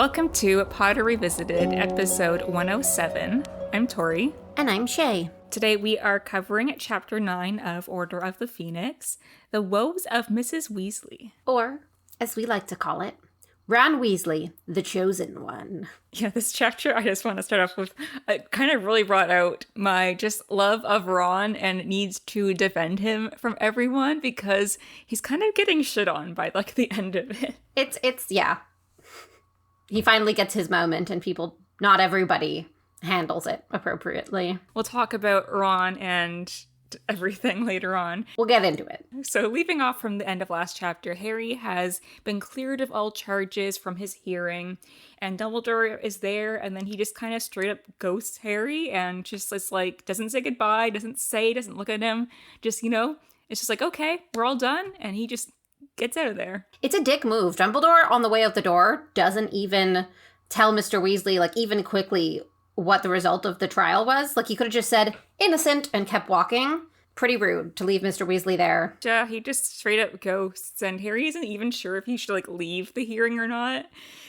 Welcome to Potter Revisited, episode 107. I'm Tori. And I'm Shay. Today we are covering Chapter 9 of Order of the Phoenix, The Woes of Mrs. Weasley. Or, as we like to call it, Ron Weasley, the Chosen One. Yeah, this chapter, I just want to start off with, it kind of really brought out my just love of Ron and needs to defend him from everyone because he's kind of getting shit on by, like, the end of it. Yeah. He finally gets his moment and not everybody handles it appropriately. We'll talk about Ron and everything later on. We'll get into it. So leaving off from the end of last chapter, Harry has been cleared of all charges from his hearing, and Dumbledore is there, and then he just kind of straight up ghosts Harry and just is like, doesn't say goodbye, doesn't look at him, just, it's just like, okay, we're all done, and he just gets out of there. It's a dick move. Dumbledore, on the way out the door, doesn't even tell Mr. Weasley, like, even quickly what the result of the trial was. Like, he could have just said, innocent, and kept walking. Pretty rude to leave Mr. Weasley there. Yeah, he just straight up ghosts, and Harry isn't even sure if he should, like, leave the hearing or not.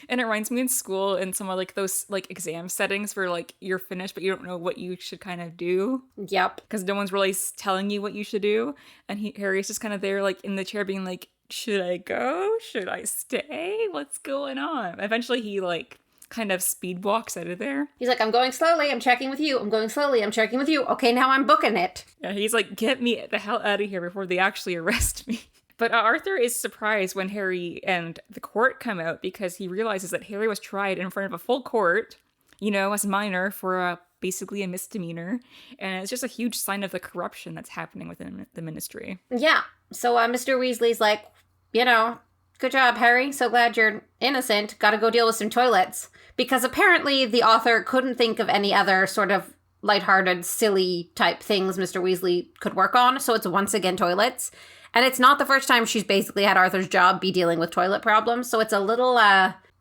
And it reminds me in school in some of, like, those, like, exam settings where, like, you're finished, but you don't know what you should kind of do. Yep. Because no one's really telling you what you should do. And Harry's just kind of there, like, in the chair being like, should I go? Should I stay? What's going on? Eventually he, like, kind of speed walks out of there. He's like, I'm going slowly, I'm checking with you. I'm going slowly, I'm checking with you. Okay, now I'm booking it. Yeah, he's like, get me the hell out of here before they actually arrest me. But Arthur is surprised when Harry and the court come out because he realizes that Harry was tried in front of a full court, as a minor for basically a misdemeanor. And it's just a huge sign of the corruption that's happening within the ministry. Yeah. So Mr. Weasley's like, good job, Harry. So glad you're innocent. Gotta go deal with some toilets. Because apparently the author couldn't think of any other sort of lighthearted, silly type things Mr. Weasley could work on. So it's once again toilets. And it's not the first time she's basically had Arthur's job be dealing with toilet problems. So it's a little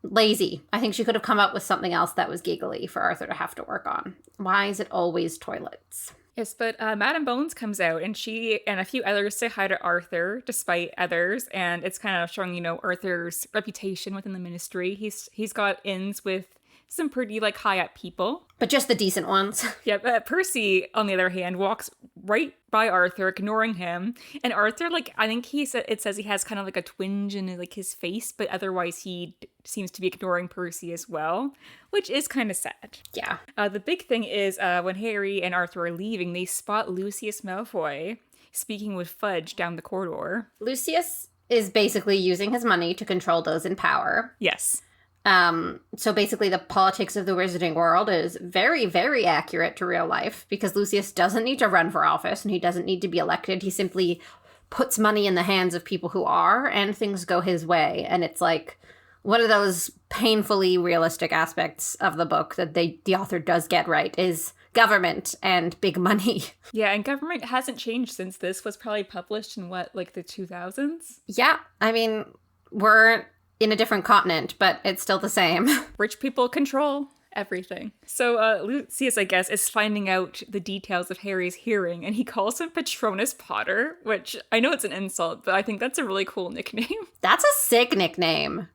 lazy. I think she could have come up with something else that was giggly for Arthur to have to work on. Why is it always toilets? Yes, but Madame Bones comes out, and she and a few others say hi to Arthur, despite others, and it's kind of showing, Arthur's reputation within the ministry. He's got ins with some pretty, like, high-up people. But just the decent ones. Yeah, but Percy, on the other hand, walks right by Arthur, ignoring him, and Arthur, like, I think it says he has kind of, like, a twinge in, like, his face, but otherwise he seems to be ignoring Percy as well, which is kind of sad. Yeah. The big thing is when Harry and Arthur are leaving, they spot Lucius Malfoy speaking with Fudge down the corridor. Lucius is basically using his money to control those in power. Yes. So basically the politics of the wizarding world is very, very accurate to real life because Lucius doesn't need to run for office and he doesn't need to be elected. He simply puts money in the hands of people who are, and things go his way. And it's like one of those painfully realistic aspects of the book that the author does get right is government and big money. Yeah, and government hasn't changed since this was probably published in the 2000s? Yeah, I mean, we're in a different continent, but it's still the same. Rich people control everything. So Lucius, I guess, is finding out the details of Harry's hearing, and he calls him Patronus Potter, which I know it's an insult, but I think that's a really cool nickname. That's a sick nickname.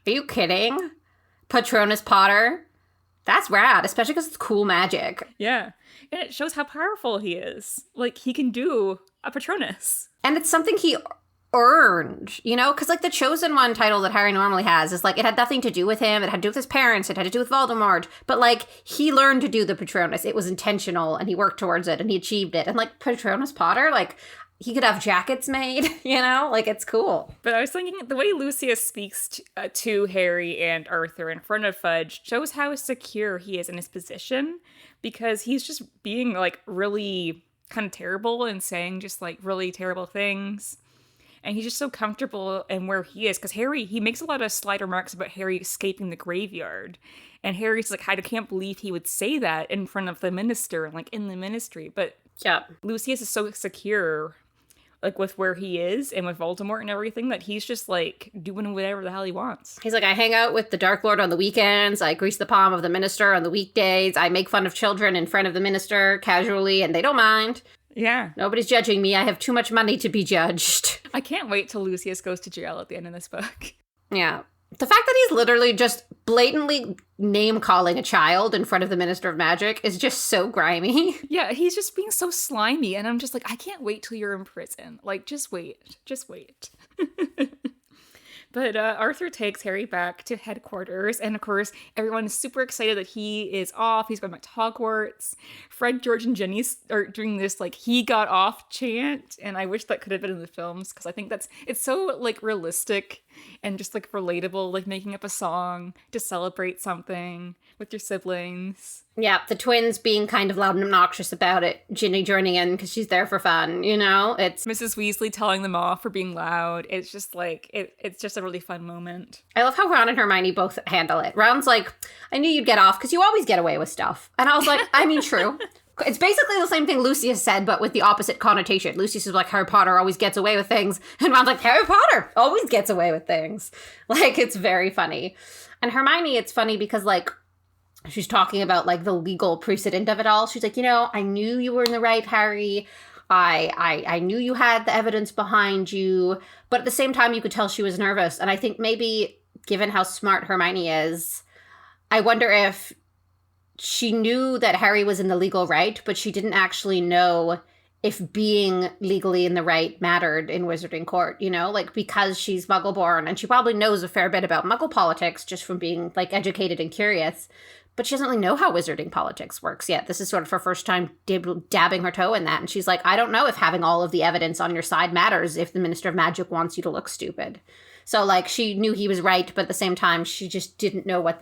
Are you kidding? Patronus Potter? That's rad, especially because it's cool magic. Yeah, and it shows how powerful he is. Like, he can do a Patronus. And it's something he earned, because like the Chosen One title that Harry normally has is like, it had nothing to do with him, it had to do with his parents, it had to do with Voldemort, but like, he learned to do the Patronus. It was intentional, and he worked towards it, and he achieved it. And like, Patronus Potter, like, he could have jackets made, like, it's cool. But I was thinking the way Lucius speaks to Harry and Arthur in front of Fudge shows how secure he is in his position, because he's just being, like, really kind of terrible and saying just, like, really terrible things. And he's just so comfortable in where he is, because he makes a lot of slight remarks about Harry escaping the graveyard. And Harry's like, I can't believe he would say that in front of the minister, like, in the ministry. But yeah, Lucius is so secure, like, with where he is and with Voldemort and everything, that he's just, like, doing whatever the hell he wants. He's like, I hang out with the Dark Lord on the weekends, I grease the palm of the minister on the weekdays, I make fun of children in front of the minister casually, and they don't mind. Yeah. Nobody's judging me. I have too much money to be judged. I can't wait till Lucius goes to jail at the end of this book. Yeah. The fact that he's literally just blatantly name-calling a child in front of the Minister of Magic is just so grimy. Yeah, he's just being so slimy, and I'm just like, I can't wait till you're in prison. Like, just wait. Just wait. But Arthur takes Harry back to headquarters, and of course, everyone is super excited that he is off. He's going back to Hogwarts. Fred, George, and Jenny are doing this, like, he got off chant, and I wish that could have been in the films, because I think it's so, like, realistic and just, like, relatable, like, making up a song to celebrate something with your siblings. Yeah, the twins being kind of loud and obnoxious about it. Ginny joining in because she's there for fun, you know? It's Mrs. Weasley telling them off for being loud. It's just like, it's just a really fun moment. I love how Ron and Hermione both handle it. Ron's like, I knew you'd get off because you always get away with stuff. And I was like, I mean, true. It's basically the same thing Lucius said, but with the opposite connotation. Lucius is like, Harry Potter always gets away with things. And Ron's like, Harry Potter always gets away with things. Like, it's very funny. And Hermione, it's funny because, like, she's talking about, like, the legal precedent of it all. She's like, you know, I knew you were in the right, Harry. I knew you had the evidence behind you. But at the same time, you could tell she was nervous. And I think maybe, given how smart Hermione is, I wonder if she knew that Harry was in the legal right, but she didn't actually know if being legally in the right mattered in Wizarding Court, you know? Like, because she's Muggle-born, and she probably knows a fair bit about Muggle politics just from being, like, educated and curious. But she doesn't really know how wizarding politics works yet. This is sort of her first time dabbing her toe in that. And she's like, I don't know if having all of the evidence on your side matters if the Minister of Magic wants you to look stupid. So, like, she knew he was right, but at the same time, she just didn't know if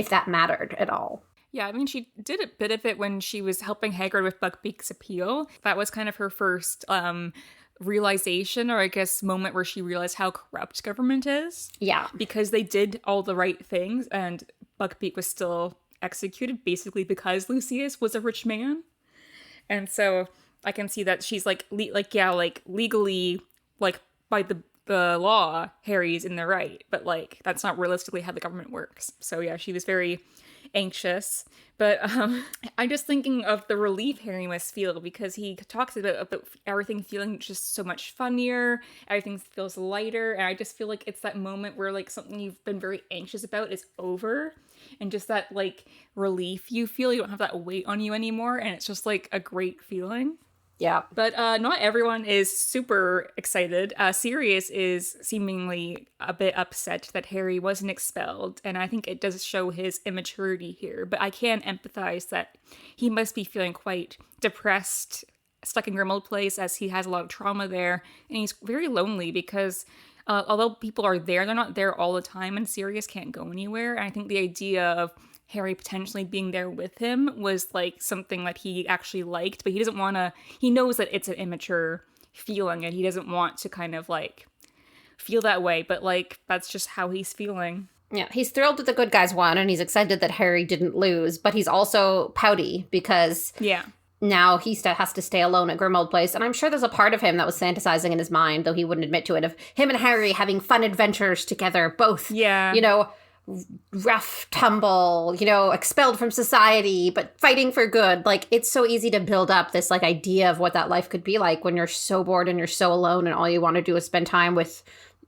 that mattered at all. Yeah, I mean, she did a bit of it when she was helping Hagrid with Buckbeak's appeal. That was kind of her first realization, or I guess moment where she realized how corrupt government is. Yeah. Because they did all the right things, and Buckbeak was still executed basically because Lucius was a rich man. And so I can see that she's like legally, like, by the law, Harry's in the right, but, like, that's not realistically how the government works. So yeah, she was very anxious. But I'm just thinking of the relief Harry must feel, because he talks about everything feeling just so much funnier, everything feels lighter, and I just feel like it's that moment where, like, something you've been very anxious about is over, and just that, like, relief you feel. You don't have that weight on you anymore, and it's just, like, a great feeling. Yeah. But not everyone is super excited. Sirius is seemingly a bit upset that Harry wasn't expelled, and I think it does show his immaturity here. But I can empathize that he must be feeling quite depressed, stuck in Grimmauld Place, as he has a lot of trauma there, and he's very lonely because although people are there, they're not there all the time, and Sirius can't go anywhere. And I think the idea of Harry potentially being there with him was, like, something that he actually liked, but he doesn't want to, he knows that it's an immature feeling, and he doesn't want to kind of, like, feel that way, but, like, that's just how he's feeling. Yeah, he's thrilled that the good guys won, and he's excited that Harry didn't lose, but he's also pouty because now he has to stay alone at Grimmauld Place, and I'm sure there's a part of him that was fantasizing in his mind, though he wouldn't admit to it, of him and Harry having fun adventures together, both, you know, rough tumble, you know, expelled from society, but fighting for good. Like, it's so easy to build up this, like, idea of what that life could be like when you're so bored and you're so alone and all you want to do is spend time with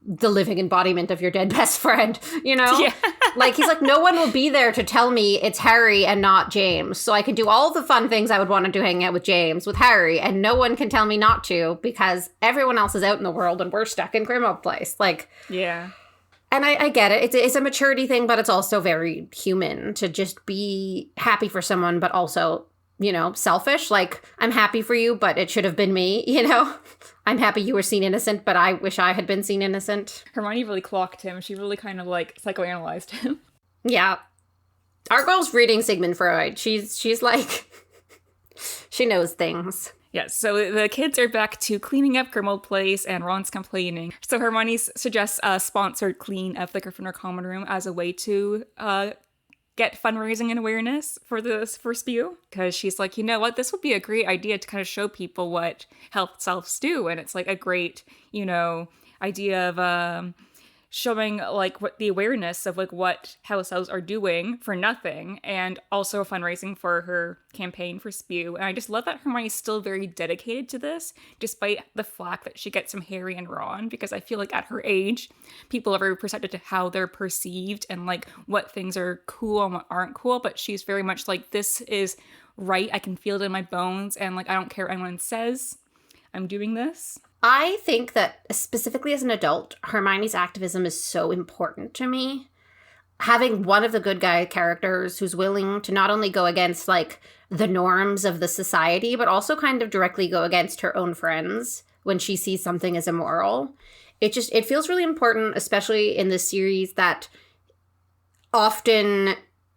the living embodiment of your dead best friend, you know? Yeah. Like, he's like, no one will be there to tell me it's Harry and not James. So I can do all the fun things I would want to do hanging out with James, with Harry, and no one can tell me not to because everyone else is out in the world and we're stuck in Grimmauld Place. Like, yeah. And I get it. It's a maturity thing, but it's also very human to just be happy for someone, but also, you know, selfish. Like, I'm happy for you, but it should have been me, you know? I'm happy you were seen innocent, but I wish I had been seen innocent. Hermione really clocked him. She really kind of, like, psychoanalyzed him. Yeah. Our girl's reading Sigmund Freud. She's like, she knows things. Yes, so the kids are back to cleaning up Grimmauld Place, and Ron's complaining. So Hermione suggests a sponsored clean of the Gryffindor Common Room as a way to get fundraising and awareness for this for Spew. Because she's like, you know what, this would be a great idea to kind of show people what health selves do. And it's like a great, you know, idea of showing like what the awareness of like what house elves are doing for nothing, and also fundraising for her campaign for Spew. And I just love that Hermione's still very dedicated to this, despite the flack that she gets from Harry and Ron, because I feel like at her age, people are very perceptive to how they're perceived and like what things are cool and what aren't cool. But she's very much like, this is right. I can feel it in my bones, and like I don't care what anyone says. I'm doing this. I think that specifically as an adult, Hermione's activism is so important to me. Having one of the good guy characters who's willing to not only go against like the norms of the society, but also kind of directly go against her own friends when she sees something as immoral. It feels really important, especially in this series that often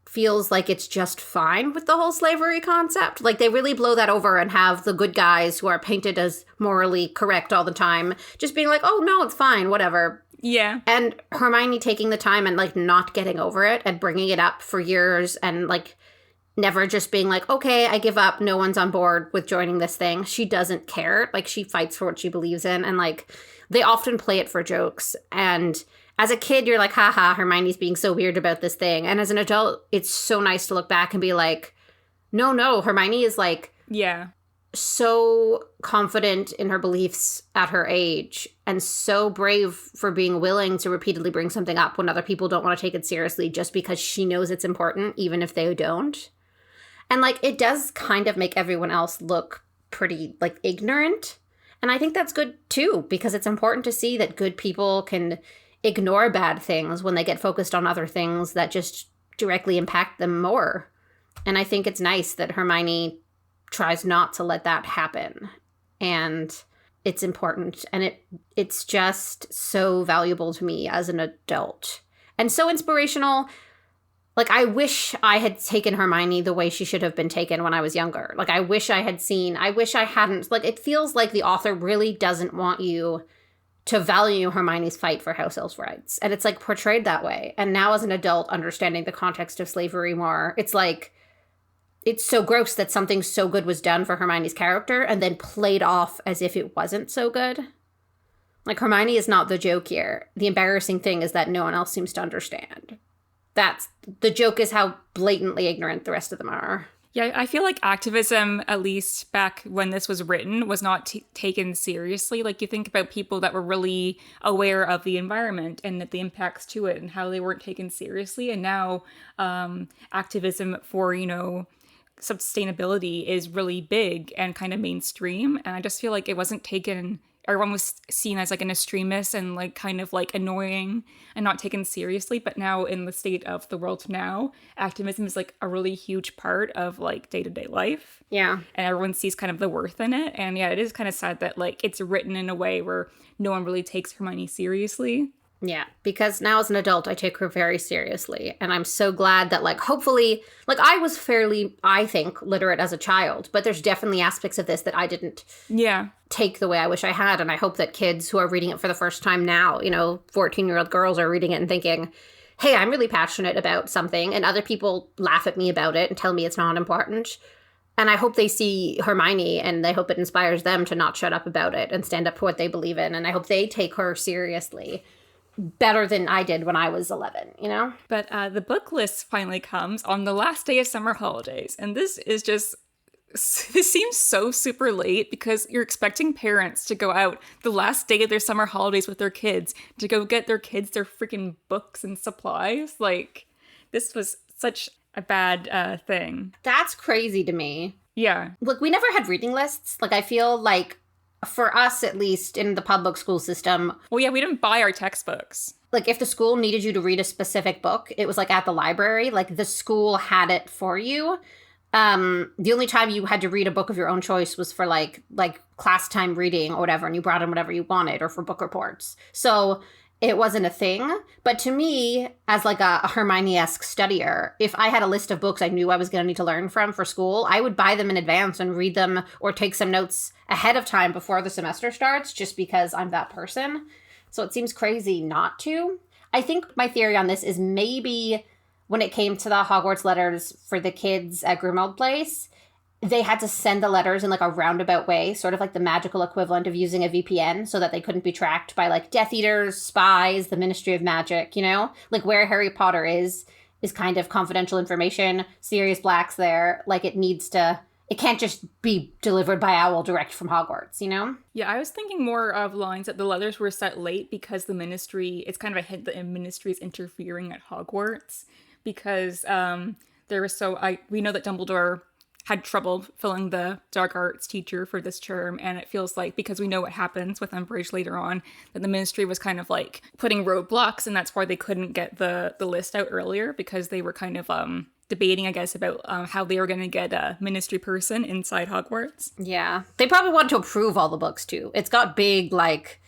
feels like it's just fine with the whole slavery concept. Like, they really blow that over and have the good guys who are painted as morally correct all the time just being like, oh, no, it's fine, whatever. Yeah. And Hermione taking the time and, like, not getting over it and bringing it up for years and, like, never just being like, okay, I give up. No one's on board with joining this thing. She doesn't care. Like, she fights for what she believes in. And, like, they often play it for jokes. And as a kid, you're like, haha, Hermione's being so weird about this thing. And as an adult, it's so nice to look back and be like, no, Hermione is like, yeah, so confident in her beliefs at her age and so brave for being willing to repeatedly bring something up when other people don't want to take it seriously just because she knows it's important, even if they don't. And like, it does kind of make everyone else look pretty like ignorant. And I think that's good too, because it's important to see that good people can ignore bad things when they get focused on other things that just directly impact them more. And I think it's nice that Hermione tries not to let that happen. And it's important. And it's just so valuable to me as an adult. And so inspirational. Like, I wish I had taken Hermione the way she should have been taken when I was younger. Like, I wish I hadn't. Like, it feels like the author really doesn't want you to value Hermione's fight for house elves' rights. And it's, like, portrayed that way. And now as an adult, understanding the context of slavery more, it's like, it's so gross that something so good was done for Hermione's character and then played off as if it wasn't so good. Like, Hermione is not the joke here. The embarrassing thing is that no one else seems to understand. The joke is how blatantly ignorant the rest of them are. Yeah, I feel like activism, at least back when this was written, was not taken seriously. Like, you think about people that were really aware of the environment and the impacts to it and how they weren't taken seriously. And now activism for, sustainability is really big and kind of mainstream. And I just feel like it wasn't taken... Everyone was seen as like an extremist and like kind of like annoying and not taken seriously. But now in the state of the world now, activism is like a really huge part of like day-to-day life. Yeah. And everyone sees kind of the worth in it. And yeah, it is kind of sad that like it's written in a way where no one really takes Hermione seriously. Yeah, because now as an adult, I take her very seriously. And I'm so glad that, like, hopefully, like, I was fairly, I think, literate as a child. But there's definitely aspects of this that I didn't take the way I wish I had. And I hope that kids who are reading it for the first time now, 14-year-old girls are reading it and thinking, hey, I'm really passionate about something. And other people laugh at me about it and tell me it's not important. And I hope they see Hermione and I hope it inspires them to not shut up about it and stand up for what they believe in. And I hope they take her seriously better than I did when I was 11, But the book list finally comes on the last day of summer holidays. And this seems so super late because you're expecting parents to go out the last day of their summer holidays with their kids to go get their kids their freaking books and supplies. Like, this was such a bad thing. That's crazy to me. Yeah. Look, we never had reading lists. Like, I feel like for us, at least in the public school system. Well, yeah, we didn't buy our textbooks. Like, if the school needed you to read a specific book, it was like at the library. Like, the school had it for you. The only time you had to read a book of your own choice was for like class time reading or whatever, and you brought in whatever you wanted, or for book reports. So it wasn't a thing. But to me, as like a Hermione-esque studier, if I had a list of books I knew I was going to need to learn from for school, I would buy them in advance and read them or take some notes ahead of time before the semester starts, just because I'm that person. So it seems crazy not to. I think my theory on this is maybe when it came to the Hogwarts letters for the kids at Grimmauld Place, they had to send the letters in like a roundabout way, sort of like the magical equivalent of using a VPN so that they couldn't be tracked by like Death Eaters, spies, the Ministry of Magic, you know? Like where Harry Potter is kind of confidential information. Sirius Black's there. Like it can't just be delivered by owl direct from Hogwarts, you know? Yeah, I was thinking more of lines that the letters were set late because the Ministry, it's kind of a hint that the Ministry is interfering at Hogwarts because there was we know that Dumbledore had trouble filling the dark arts teacher for this term, and it feels like, because we know what happens with Umbridge later on, that the Ministry was kind of like putting roadblocks, and that's why they couldn't get the list out earlier, because they were kind of debating, I guess, about how they were going to get a Ministry person inside Hogwarts. Yeah. They probably want to approve all the books, too. It's got big, like,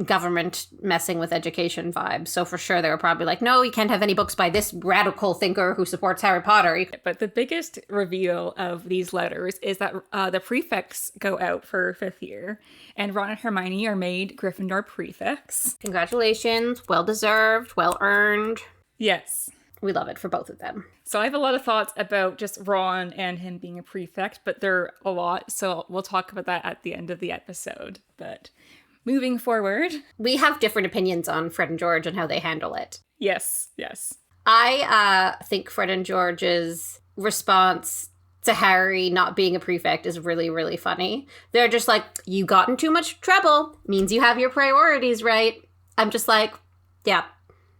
government messing with education vibes. So for sure they were probably like, no, you can't have any books by this radical thinker who supports Harry Potter. But the biggest reveal of these letters is that the prefects go out for 5th year, and Ron and Hermione are made Gryffindor prefects. Congratulations. Well deserved. Well earned. Yes. We love it for both of them. So I have a lot of thoughts about just Ron and him being a prefect, but they're a lot, so we'll talk about that at the end of the episode. But moving forward, we have different opinions on Fred and George and how they handle it. Yes. I think Fred and George's response to Harry not being a prefect is really, really funny. They're just like, you got in too much trouble, means you have your priorities right. I'm just like, yeah,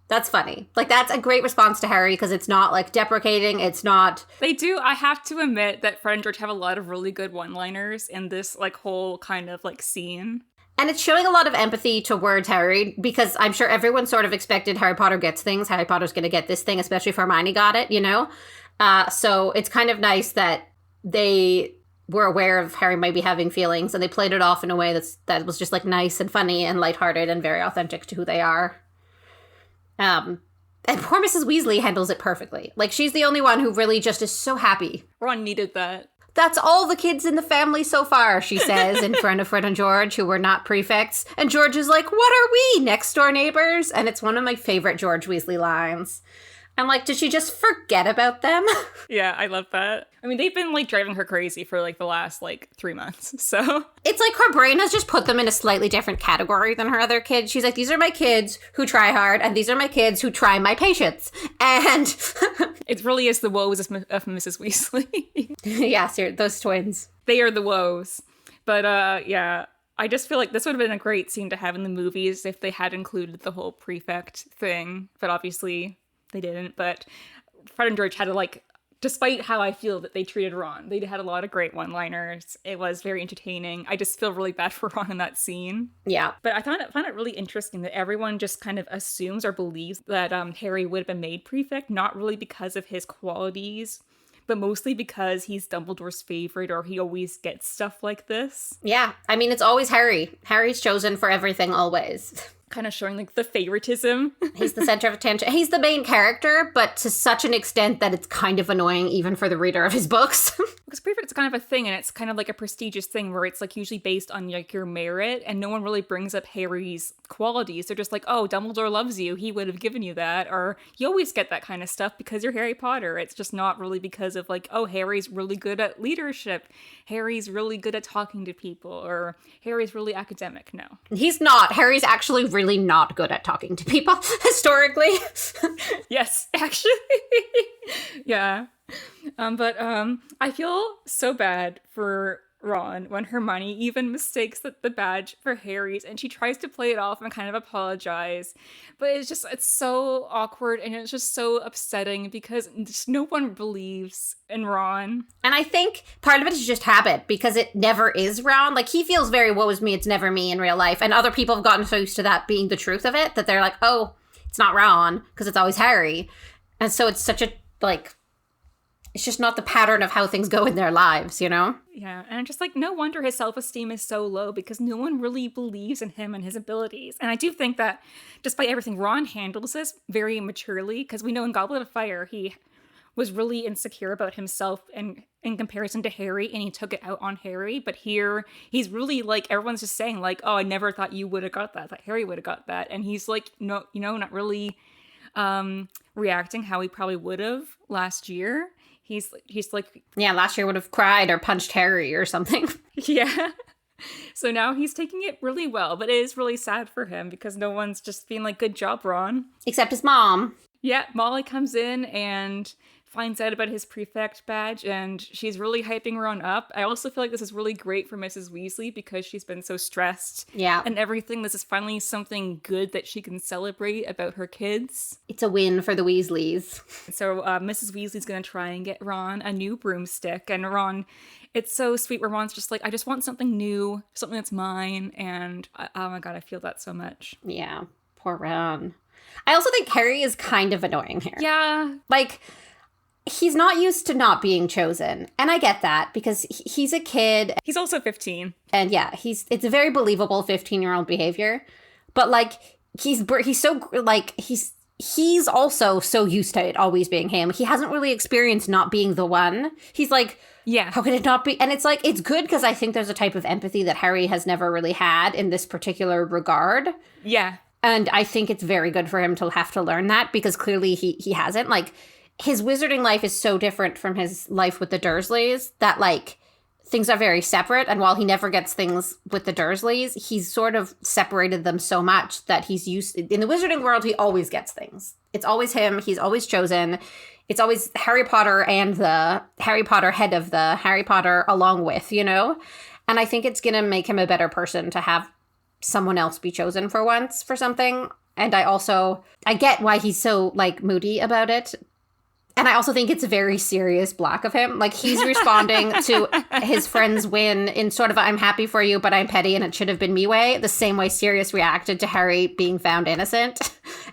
that's funny. Like, that's a great response to Harry because it's not, like, deprecating. It's not... They do. I have to admit that Fred and George have a lot of really good one-liners in this, like, whole kind of, like, scene. And it's showing a lot of empathy towards Harry, because I'm sure everyone sort of expected Harry Potter gets things. Harry Potter's going to get this thing, especially if Hermione got it, you know? So it's kind of nice that they were aware of Harry might be having feelings, and they played it off in a way that was just, like, nice and funny and lighthearted and very authentic to who they are. And poor Mrs. Weasley handles it perfectly. Like, she's the only one who really just is so happy. Ron needed that. That's all the kids in the family so far, she says, in front of Fred and George, who were not prefects. And George is like, what are we, next door neighbors? And it's one of my favorite George Weasley lines. I'm like, did she just forget about them? Yeah, I love that. I mean, they've been, like, driving her crazy for, like, the last, like, 3 months, so... It's like her brain has just put them in a slightly different category than her other kids. She's like, these are my kids who try hard, and these are my kids who try my patience. And... It really is the woes of Mrs. Weasley. Yeah, those twins. They are the woes. But, yeah... I just feel like this would have been a great scene to have in the movies if they had included the whole prefect thing, but obviously... They didn't, but Fred and George had to, like, despite how I feel that they treated Ron, they had a lot of great one-liners. It was very entertaining. I just feel really bad for Ron in that scene. Yeah. But I found it really interesting that everyone just kind of assumes or believes that Harry would have been made prefect, not really because of his qualities, but mostly because he's Dumbledore's favorite, or he always gets stuff like this. Yeah. I mean, it's always Harry. Harry's chosen for everything, always. Kind of showing, like, the favoritism. He's the center of attention. He's the main character, but to such an extent that it's kind of annoying even for the reader of his books. Because prefect's kind of a thing, and it's kind of like a prestigious thing where it's, like, usually based on, like, your merit, and no one really brings up Harry's qualities. They're just like, oh, Dumbledore loves you. He would have given you that. Or you always get that kind of stuff because you're Harry Potter. It's just not really because of, like, oh, Harry's really good at leadership. Harry's really good at talking to people. Or Harry's really academic. No. He's not. Harry's actually really not good at talking to people, historically. Yes, actually. Yeah. But I feel so bad for Ron when Hermione even mistakes the badge for Harry's, and she tries to play it off and kind of apologize. But it's so awkward, and it's just so upsetting because just no one believes in Ron. And I think part of it is just habit, because it never is Ron. Like, he feels very woe is me, it's never me in real life. And other people have gotten so used to that being the truth of it that they're like, oh, it's not Ron, because it's always Harry. And so it's such a, like... It's just not the pattern of how things go in their lives, you know? Yeah, and I'm just like, no wonder his self-esteem is so low, because no one really believes in him and his abilities. And I do think that, despite everything, Ron handles this very maturely, because we know in Goblet of Fire, he was really insecure about himself and in comparison to Harry, and he took it out on Harry. But here, he's really, like, everyone's just saying, like, oh, I never thought you would have got that, that Harry would have got that. And he's like, no, you know, not really reacting how he probably would have last year. He's like, Yeah, last year would have cried or punched Harry or something. yeah. So now he's taking it really well, but it is really sad for him because no one's just being like, good job, Ron. Except his mom. Yeah, Molly comes in and finds out about his prefect badge, and she's really hyping Ron up. I also feel like this is really great for Mrs. Weasley because she's been so stressed. Yeah. And everything. This is finally something good that she can celebrate about her kids. It's a win for the Weasleys. So Mrs. Weasley's going to try and get Ron a new broomstick. And Ron, it's so sweet where Ron's just like, I just want something new, something that's mine. And oh my God, I feel that so much. Yeah, poor Ron. I also think Harry is kind of annoying here. Yeah. Like, he's not used to not being chosen. And I get that because he's a kid. He's also 15. And yeah, it's a very believable 15-year-old behavior. But like, he's so, like, he's also so used to it always being him. He hasn't really experienced not being the one. He's like, yeah, how could it not be? And it's like, it's good because I think there's a type of empathy that Harry has never really had in this particular regard. Yeah. And I think it's very good for him to have to learn that because clearly he hasn't. Like, his wizarding life is so different from his life with the Dursleys that, like, things are very separate. And while he never gets things with the Dursleys, he's sort of separated them so much that he's used... In the wizarding world, he always gets things. It's always him. He's always chosen. It's always Harry Potter and the Harry Potter head of the Harry Potter along with, you know? And I think it's going to make him a better person to have someone else be chosen for once for something. And I get why he's so, like, moody about it. And I also think it's very serious black of him. Like, he's responding to his friend's win in sort of a, I'm happy for you, but I'm petty and it should have been me way. The same way Sirius reacted to Harry being found innocent.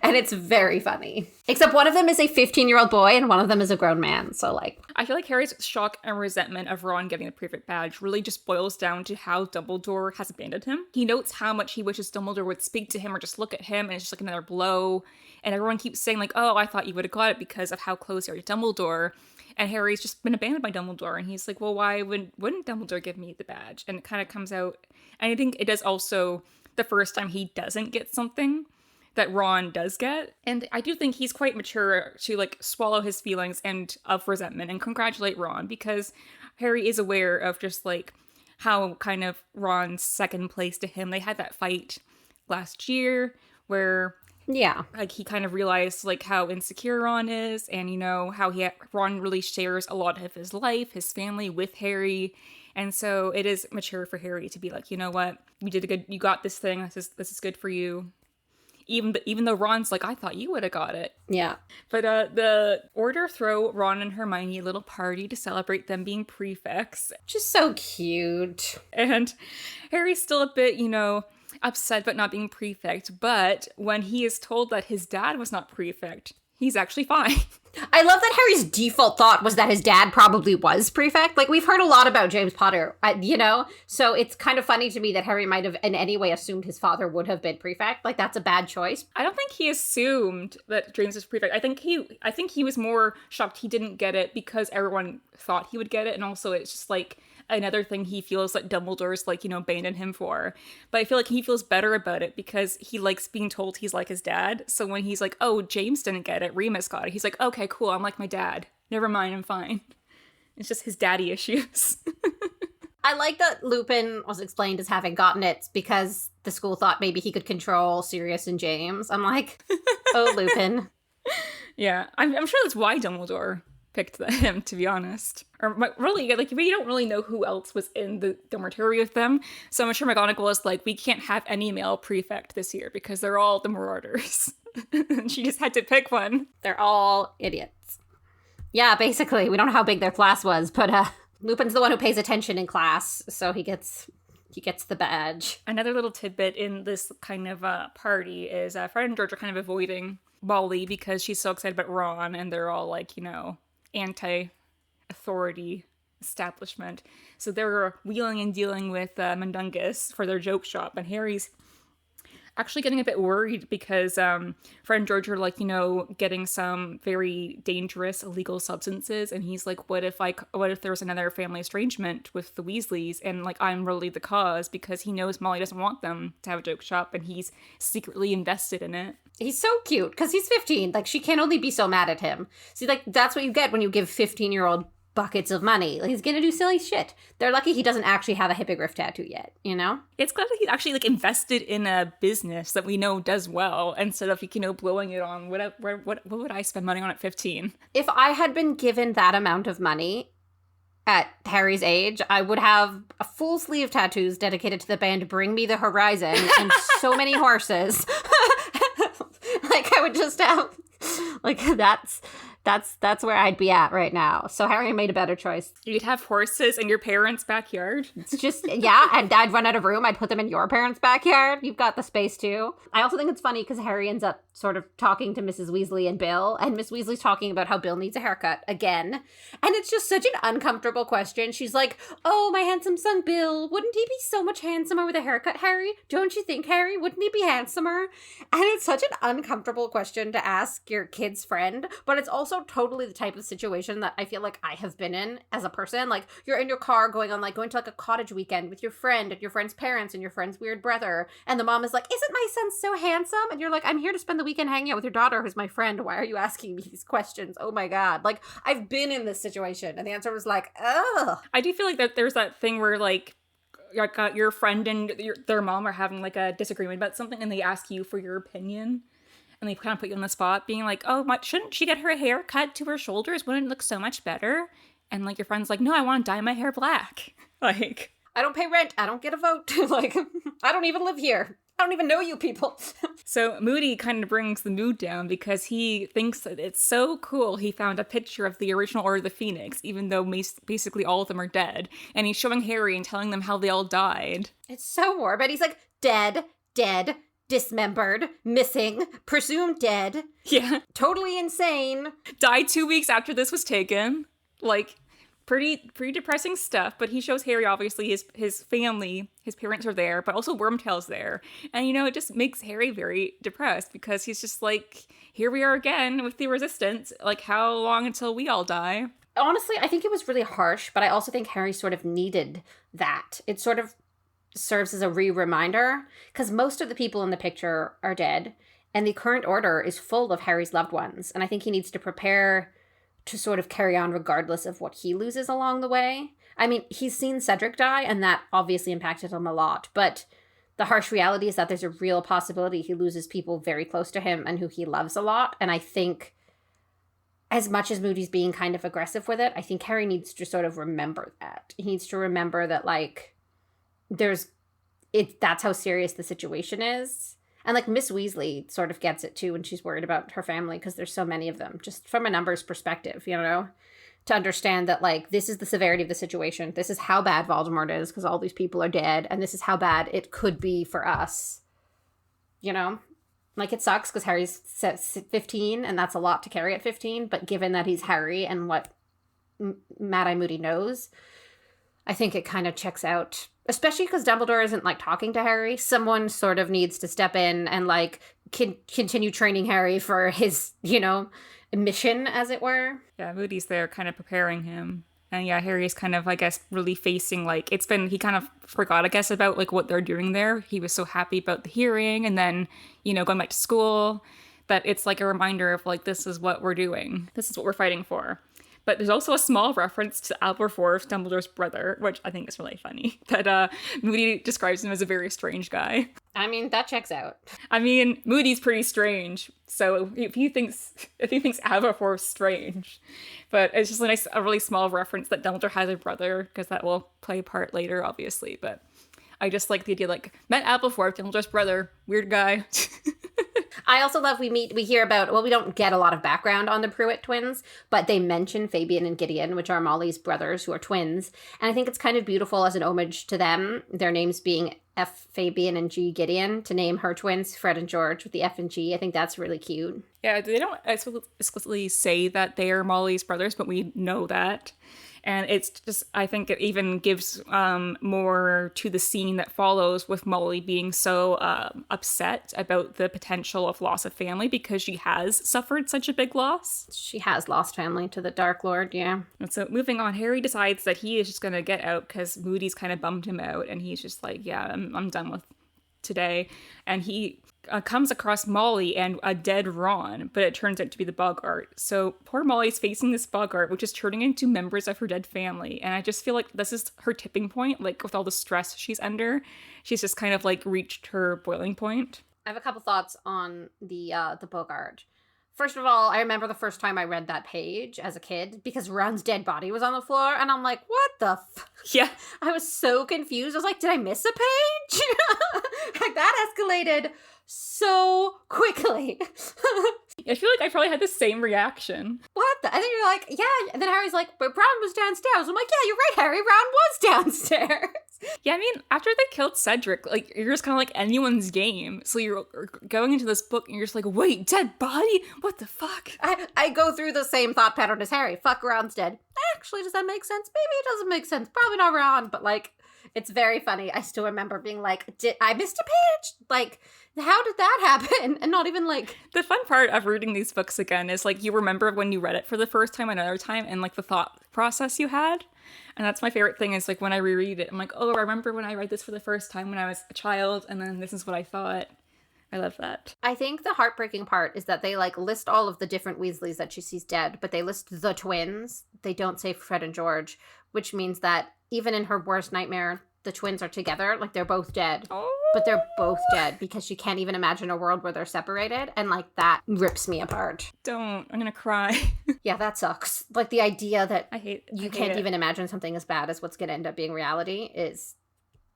And it's very funny. Except one of them is a 15-year-old boy and one of them is a grown man. So, like... I feel like Harry's shock and resentment of Ron getting the prefect badge really just boils down to how Dumbledore has abandoned him. He notes how much he wishes Dumbledore would speak to him or just look at him, and it's just like another blow. And everyone keeps saying, like, oh, I thought you would have got it because of how close you are to Dumbledore. And Harry's just been abandoned by Dumbledore. And he's like, well, why wouldn't Dumbledore give me the badge? And it kind of comes out. And I think it does also the first time he doesn't get something that Ron does get. And I do think he's quite mature to, like, swallow his feelings and of resentment and congratulate Ron, because Harry is aware of just, like, how kind of Ron's second place to him. They had that fight last year where... Yeah. Like, he kind of realized, like, how insecure Ron is, and, you know, how Ron really shares a lot of his life, his family with Harry. And so it is mature for Harry to be like, you know what, you got this thing, this is good for you. Even though Ron's like, I thought you would have got it. Yeah. But the Order throw Ron and Hermione a little party to celebrate them being prefects. Just so cute. And Harry's still a bit, you know, upset about not being prefect, but when he is told that his dad was not prefect, he's actually fine. I love that Harry's default thought was that his dad probably was prefect. Like, we've heard a lot about James Potter, you know? So it's kind of funny to me that Harry might have in any way assumed his father would have been prefect. Like, that's a bad choice. I don't think he assumed that James was prefect. I think he was more shocked he didn't get it because everyone thought he would get it, and also it's just, like, another thing he feels like Dumbledore's, like, you know, abandoned him for. But I feel like he feels better about it because he likes being told he's like his dad. So when he's like, oh, James didn't get it, Remus got it, he's like, okay, cool, I'm like my dad. Never mind, I'm fine. It's just his daddy issues. I like that Lupin was explained as having gotten it because the school thought maybe he could control Sirius and James. I'm like, oh, Lupin. Yeah, I'm sure that's why Dumbledore picked him, to be honest. Or really, like, we don't really know who else was in the dormitory with them. So I'm sure McGonagall was like, we can't have any male prefect this year because they're all the Marauders. And she just had to pick one. They're all idiots. Yeah, basically. We don't know how big their class was, but Lupin's the one who pays attention in class, so he gets the badge. Another little tidbit in this kind of party is Fred and George are kind of avoiding Molly because she's so excited about Ron, and they're all like, you know, anti-authority establishment. So they're wheeling and dealing with Mundungus for their joke shop, and Harry's actually getting a bit worried because Fred and George are like, getting some very dangerous illegal substances, and he's like, what if there's another family estrangement with the Weasleys, and like I'm really the cause, because he knows Molly doesn't want them to have a joke shop, and he's secretly invested in it. He's so cute because he's 15. Like, she can only be so mad at him. See, like, that's what you get when you give 15-year-old buckets of money. Like, he's gonna do silly shit. They're lucky he doesn't actually have a hippogriff tattoo yet, It's glad that he's actually like invested in a business that we know does well, instead of blowing it on what would I spend money on at 15? If I had been given that amount of money at Harry's age, I would have a full sleeve of tattoos dedicated to the band Bring Me the Horizon and so many horses. Like, I would just have, like, that's where I'd be at right now. So Harry made a better choice. You'd have horses in your parents' backyard. It's just, yeah, and I'd run out of room. I'd put them in your parents' backyard. You've got the space too. I also think it's funny because Harry ends up sort of talking to Mrs. Weasley and Bill, and Miss Weasley's talking about how Bill needs a haircut again. And it's just such an uncomfortable question. She's like, oh, my handsome son Bill, wouldn't he be so much handsomer with a haircut, Harry? Don't you think, Harry? Wouldn't he be handsomer? And it's such an uncomfortable question to ask your kid's friend, but it's also totally the type of situation that I feel like I have been in as a person. Like, you're in your car going to like a cottage weekend with your friend and your friend's parents and your friend's weird brother, and the mom is like, isn't my son so handsome? And you're like, I'm here to spend the weekend hanging out with your daughter who's my friend. Why are you asking me these questions? Oh my god. Like, I've been in this situation, and the answer was like, ugh. I do feel like that there's that thing where like your friend and their mom are having like a disagreement about something, and they ask you for your opinion. And they kind of put you on the spot, being like, oh, shouldn't she get her hair cut to her shoulders? Wouldn't it look so much better? And like your friend's like, no, I want to dye my hair black. Like, I don't pay rent. I don't get a vote. Like, I don't even live here. I don't even know you people. So Moody kind of brings the mood down because he thinks that it's so cool he found a picture of the original Order of the Phoenix, even though basically all of them are dead. And he's showing Harry and telling them how they all died. It's so morbid. He's like, dead, dismembered, missing, presumed dead. Yeah. Totally insane. Died 2 weeks after this was taken. Like, pretty depressing stuff. But he shows Harry, obviously, his family, his parents are there, but also Wormtail's there. And, it just makes Harry very depressed because he's just like, here we are again with the Resistance. Like, how long until we all die? Honestly, I think it was really harsh, but I also think Harry sort of needed that. It sort of serves as a reminder, because most of the people in the picture are dead, and the current order is full of Harry's loved ones, and I think he needs to prepare to sort of carry on regardless of what he loses along the way. I mean, he's seen Cedric die, and that obviously impacted him a lot, but the harsh reality is that there's a real possibility he loses people very close to him and who he loves a lot, and I think as much as Moody's being kind of aggressive with it, I think Harry needs to sort of remember that. He needs to remember that, like, that's how serious the situation is. And like Miss Weasley sort of gets it too when she's worried about her family, because there's so many of them, just from a numbers perspective, to understand that like this is the severity of the situation. This is how bad Voldemort is because all these people are dead, and this is how bad it could be for us. Like, it sucks because Harry's 15 and that's a lot to carry at 15, but given that he's Harry and what Mad-Eye Moody knows, I think it kind of checks out, especially because Dumbledore isn't, like, talking to Harry. Someone sort of needs to step in and, like, continue training Harry for his, mission, as it were. Yeah, Moody's there kind of preparing him. And yeah, Harry's kind of, I guess, really facing, like, he kind of forgot, I guess, about, like, what they're doing there. He was so happy about the hearing and then, going back to school, that it's, like, a reminder of, like, this is what we're doing. This is what we're fighting for. But there's also a small reference to Aberforth, Dumbledore's brother, which I think is really funny. That Moody describes him as a very strange guy. I mean, that checks out. I mean, Moody's pretty strange. So if he thinks Aberforth's strange, but it's just a really small reference that Dumbledore has a brother, because that will play a part later, obviously. But I just like the idea, like, met Aberforth, Dumbledore's brother, weird guy. I also love we hear about, well, we don't get a lot of background on the Pruitt twins, but they mention Fabian and Gideon, which are Molly's brothers who are twins. And I think it's kind of beautiful as an homage to them, their names being F. Fabian and G. Gideon, to name her twins, Fred and George, with the F and G. I think that's really cute. Yeah, they don't explicitly say that they are Molly's brothers, but we know that. And it's just, I think it even gives more to the scene that follows with Molly being so upset about the potential of loss of family because she has suffered such a big loss. She has lost family to the Dark Lord, yeah. And so moving on, Harry decides that he is just going to get out because Moody's kind of bummed him out. And he's just like, yeah, I'm done with today. And he comes across Molly and a dead Ron, but it turns out to be the Boggart. So poor Molly's facing this Boggart, which is turning into members of her dead family. And I just feel like this is her tipping point, like with all the stress she's under. She's just kind of like reached her boiling point. I have a couple thoughts on the Boggart. First of all, I remember the first time I read that page as a kid because Ron's dead body was on the floor, and I'm like, what the Yeah. I was so confused. I was like, did I miss a page? Like, that escalated so quickly. I feel like I probably had the same reaction. What the? And then you're like, yeah. And then Harry's like, but Ron was downstairs. I'm like, yeah, you're right, Harry. Ron was downstairs. Yeah, I mean, after they killed Cedric, like, you're just kind of like anyone's game. So you're going into this book and you're just like, wait, dead body? What the fuck? I go through the same thought pattern as Harry. Fuck, Ron's dead. Actually, does that make sense? Maybe it doesn't make sense. Probably not Ron, but like, it's very funny. I still remember being like, did I missed a page? Like, how did that happen? And not even like... The fun part of reading these books again is like you remember when you read it for the first time another time and like the thought process you had. And that's my favorite thing is like when I reread it, I'm like, oh, I remember when I read this for the first time when I was a child and then this is what I thought. I love that. I think the heartbreaking part is that they like list all of the different Weasleys that she sees dead, but they list the twins. They don't say Fred and George, which means that even in her worst nightmare, the twins are together. Like, they're both dead. Oh. But they're both dead because she can't even imagine a world where they're separated. And, like, that rips me apart. Don't. I'm gonna cry. Yeah, that sucks. Like, the idea that you can't even imagine something as bad as what's going to end up being reality is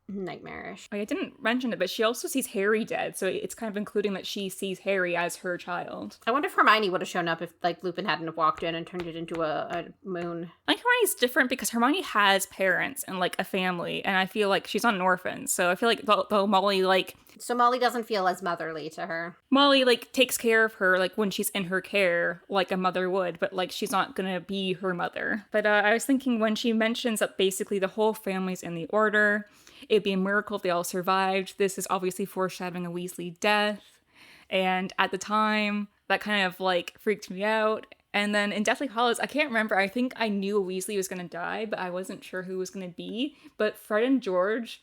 nightmarish. I didn't mention it, but she also sees Harry dead, so it's kind of including that she sees Harry as her child. I wonder if Hermione would have shown up if, like, Lupin hadn't have walked in and turned it into a moon. I think Hermione's different because Hermione has parents and, like, a family, and I feel like she's not an orphan, so I feel like though Molly, like... So Molly doesn't feel as motherly to her. Molly, like, takes care of her, like, when she's in her care, like a mother would, but, like, she's not gonna be her mother. But I was thinking when she mentions that basically the whole family's in the Order... It'd be a miracle if they all survived. This is obviously foreshadowing a Weasley death. And at the time, that kind of, like, freaked me out. And then in Deathly Hallows, I can't remember. I think I knew a Weasley was going to die, but I wasn't sure who was going to be. But Fred and George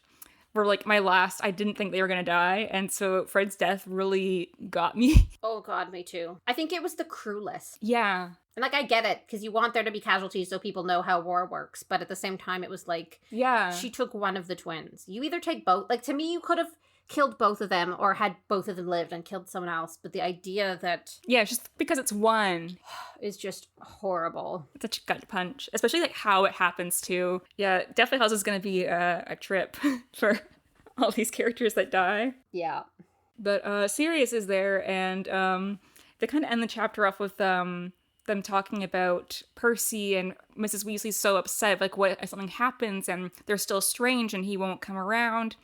were, like, my last. I didn't think they were going to die. And so Fred's death really got me. Oh, God, me too. I think it was the crew list. Yeah. And, like, I get it, because you want there to be casualties so people know how war works. But at the same time, it was like, yeah, she took one of the twins. You either take both. Like, to me, you could have killed both of them or had both of them lived and killed someone else. But the idea that... Yeah, just because it's one. Is just horrible. It's such a gut punch. Especially, like, how it happens, too. Yeah, Deathly Hallows is going to be a trip for all these characters that die. Yeah. But Sirius is there, and they kind of end the chapter off with... them talking about Percy and Mrs. Weasley's so upset, like, what if something happens and they're still strange and he won't come around?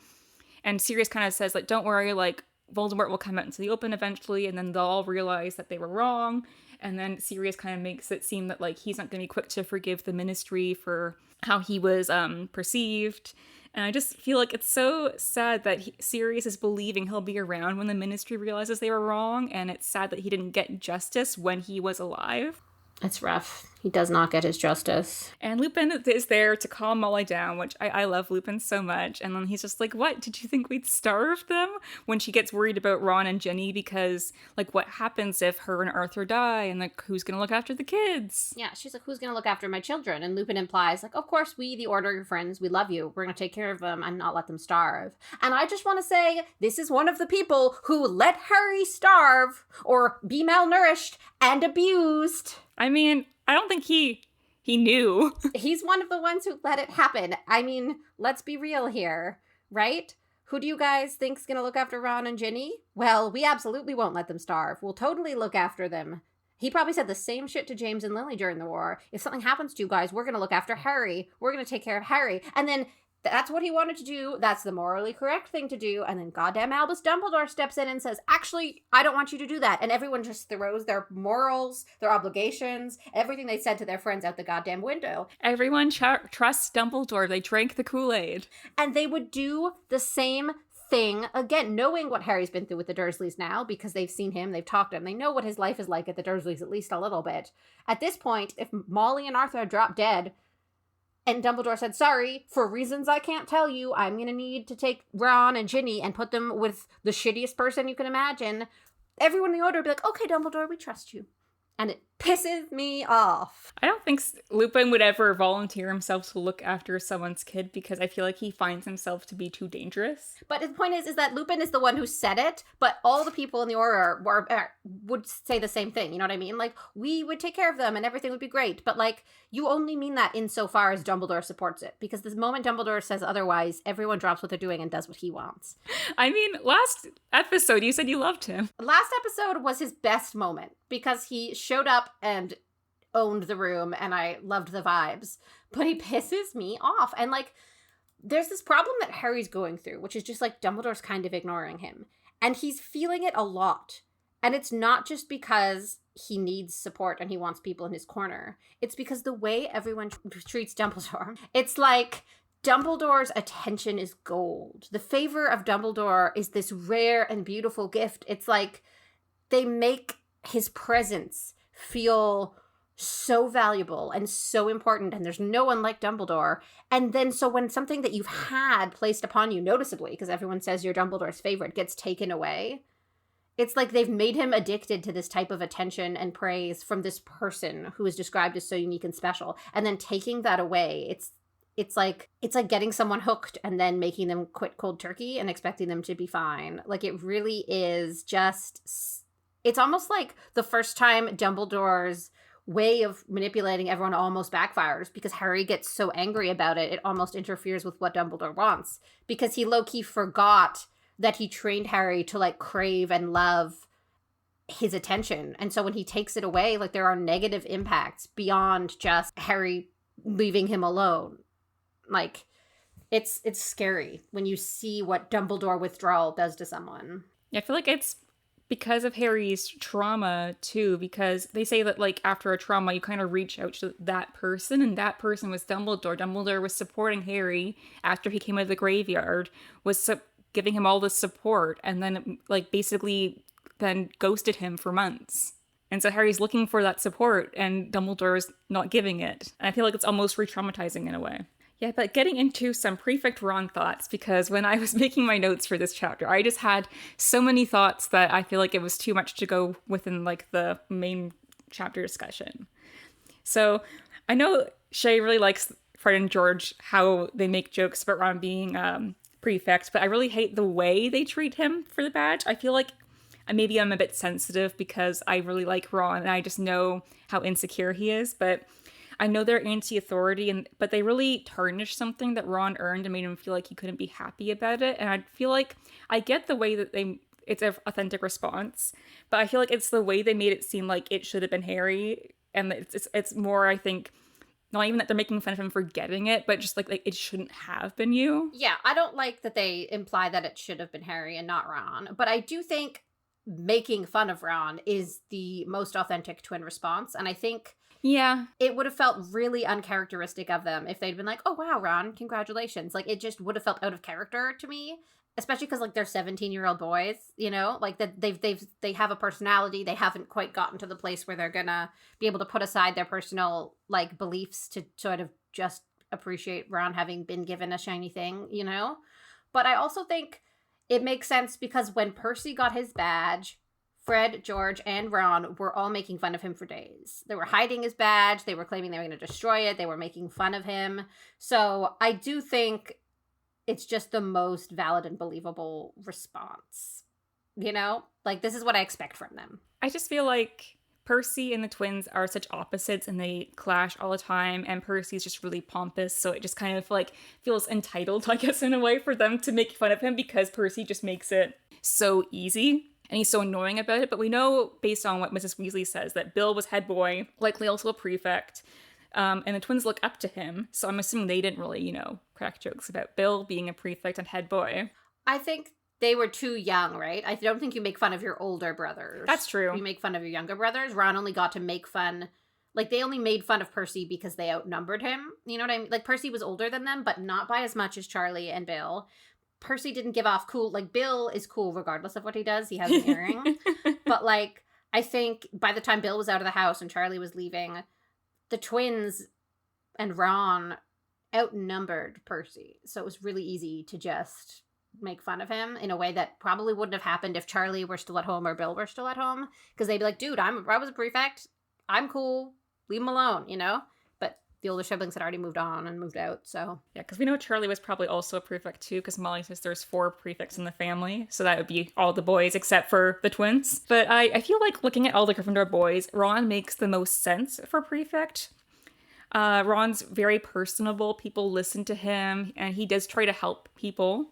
And Sirius kind of says, like, don't worry, like, Voldemort will come out into the open eventually, and then they'll all realize that they were wrong. And then Sirius kind of makes it seem that, like, he's not going to be quick to forgive the Ministry for how he was perceived. And I just feel like it's so sad that Sirius is believing he'll be around when the Ministry realizes they were wrong, and it's sad that he didn't get justice when he was alive. It's rough. He does not get his justice. And Lupin is there to calm Molly down, which I love Lupin so much. And then he's just like, what? Did you think we'd starve them? When she gets worried about Ron and Ginny because, like, what happens if her and Arthur die? And, like, who's going to look after the kids? Yeah, she's like, who's going to look after my children? And Lupin implies, like, of course, we, the Order, your friends, we love you. We're going to take care of them and not let them starve. And I just want to say, this is one of the people who let Harry starve or be malnourished and abused. I mean, I don't think he knew. He's one of the ones who let it happen. I mean, let's be real here, right? Who do you guys think's gonna look after Ron and Ginny? Well, we absolutely won't let them starve. We'll totally look after them. He probably said the same shit to James and Lily during the war. If something happens to you guys, we're gonna look after Harry. We're gonna take care of Harry. And then That's what he wanted to do. That's the morally correct thing to do. And then goddamn Albus Dumbledore steps in and says, actually, I don't want you to do that. And everyone just throws their morals, their obligations, everything they said to their friends out the goddamn window. Everyone trusts Dumbledore. They drank the Kool-Aid. And they would do the same thing again, knowing what Harry's been through with the Dursleys now, because they've seen him, they've talked to him, they know what his life is like at the Dursleys, at least a little bit. At this point, if Molly and Arthur dropped dead, and Dumbledore said, sorry, for reasons I can't tell you, I'm going to need to take Ron and Ginny and put them with the shittiest person you can imagine, everyone in the Order would be like, okay, Dumbledore, we trust you. And it pisses me off. I don't think Lupin would ever volunteer himself to look after someone's kid because I feel like he finds himself to be too dangerous. But the point is that Lupin is the one who said it, but all the people in the Order would say the same thing, you know what I mean? Like, we would take care of them and everything would be great, but like, you only mean that insofar as Dumbledore supports it, because the moment Dumbledore says otherwise, everyone drops what they're doing and does what he wants. I mean, last episode you said you loved him. Last episode was his best moment, because he showed up and owned the room and I loved the vibes, but he pisses me off. And like, there's this problem that Harry's going through, which is just like Dumbledore's kind of ignoring him, and he's feeling it a lot. And it's not just because he needs support and he wants people in his corner. It's because the way everyone treats Dumbledore, it's like Dumbledore's attention is gold. The favor of Dumbledore is this rare and beautiful gift. It's like they make his presence feel so valuable and so important, and there's no one like Dumbledore. And then so when something that you've had placed upon you noticeably, because everyone says you're Dumbledore's favorite, gets taken away, it's like they've made him addicted to this type of attention and praise from this person who is described as so unique and special. And then taking that away, it's like getting someone hooked and then making them quit cold turkey and expecting them to be fine. Like, it really is just, it's almost like the first time Dumbledore's way of manipulating everyone almost backfires, because Harry gets so angry about it, it almost interferes with what Dumbledore wants, because he low-key forgot that he trained Harry to like crave and love his attention. And so when he takes it away, like, there are negative impacts beyond just Harry leaving him alone. Like, it's scary when you see what Dumbledore withdrawal does to someone. I feel like it's because of Harry's trauma too, because they say that like after a trauma you kind of reach out to that person, and that person was Dumbledore. Dumbledore was supporting Harry after he came out of the graveyard, was giving him all the support, and then like basically then ghosted him for months. And so Harry's looking for that support and Dumbledore is not giving it. And I feel like it's almost re-traumatizing in a way. Yeah, but getting into some Prefect Ron thoughts, because when I was making my notes for this chapter, I just had so many thoughts that I feel like it was too much to go within like the main chapter discussion. So I know Shay really likes Fred and George, how they make jokes about Ron being prefect, but I really hate the way they treat him for the badge. I feel like maybe I'm a bit sensitive because I really like Ron and I just know how insecure he is, but I know they're anti-authority, but they really tarnished something that Ron earned and made him feel like he couldn't be happy about it. And I feel like I get the way that it's an authentic response, but I feel like it's the way they made it seem like it should have been Harry, and it's more, I think, not even that they're making fun of him for getting it, but just like it shouldn't have been you. Yeah, I don't like that they imply that it should have been Harry and not Ron, but I do think making fun of Ron is the most authentic twin response, and I think it would have felt really uncharacteristic of them if they'd been like, oh wow, Ron, congratulations. Like, it just would have felt out of character to me, especially because like they're 17-year-old boys, you know, like that they have a personality. They haven't quite gotten to the place where they're gonna be able to put aside their personal like beliefs to sort of just appreciate Ron having been given a shiny thing, you know. But I also think it makes sense because when Percy got his badge, Fred, George, and Ron were all making fun of him for days. They were hiding his badge. They were claiming they were going to destroy it. They were making fun of him. So I do think it's just the most valid and believable response. You know? Like, this is what I expect from them. I just feel like Percy and the twins are such opposites and they clash all the time, and Percy's just really pompous, so it just kind of like feels entitled, I guess, in a way for them to make fun of him because Percy just makes it so easy. And he's so annoying about it. But we know, based on what Mrs. Weasley says, that Bill was head boy, likely also a prefect. And the twins look up to him. So I'm assuming they didn't really, crack jokes about Bill being a prefect and head boy. I think they were too young, right? I don't think you make fun of your older brothers. That's true. You make fun of your younger brothers. Ron only got to make fun. Like, they only made fun of Percy because they outnumbered him. You know what I mean? Like, Percy was older than them, but not by as much as Charlie and Bill. Percy didn't give off cool. Like, Bill is cool regardless of what he does. He has an earring. But, like, I think by the time Bill was out of the house and Charlie was leaving, the twins and Ron outnumbered Percy. So it was really easy to just make fun of him in a way that probably wouldn't have happened if Charlie were still at home or Bill were still at home. Because they'd be like, dude, I was a prefect. I'm cool. Leave him alone, But the older siblings had already moved on and moved out, so. Yeah, because we know Charlie was probably also a prefect too, because Molly says there's 4 prefects in the family, so that would be all the boys except for the twins. But I feel like looking at all the Gryffindor boys, Ron makes the most sense for prefect. Ron's very personable, people listen to him, and he does try to help people.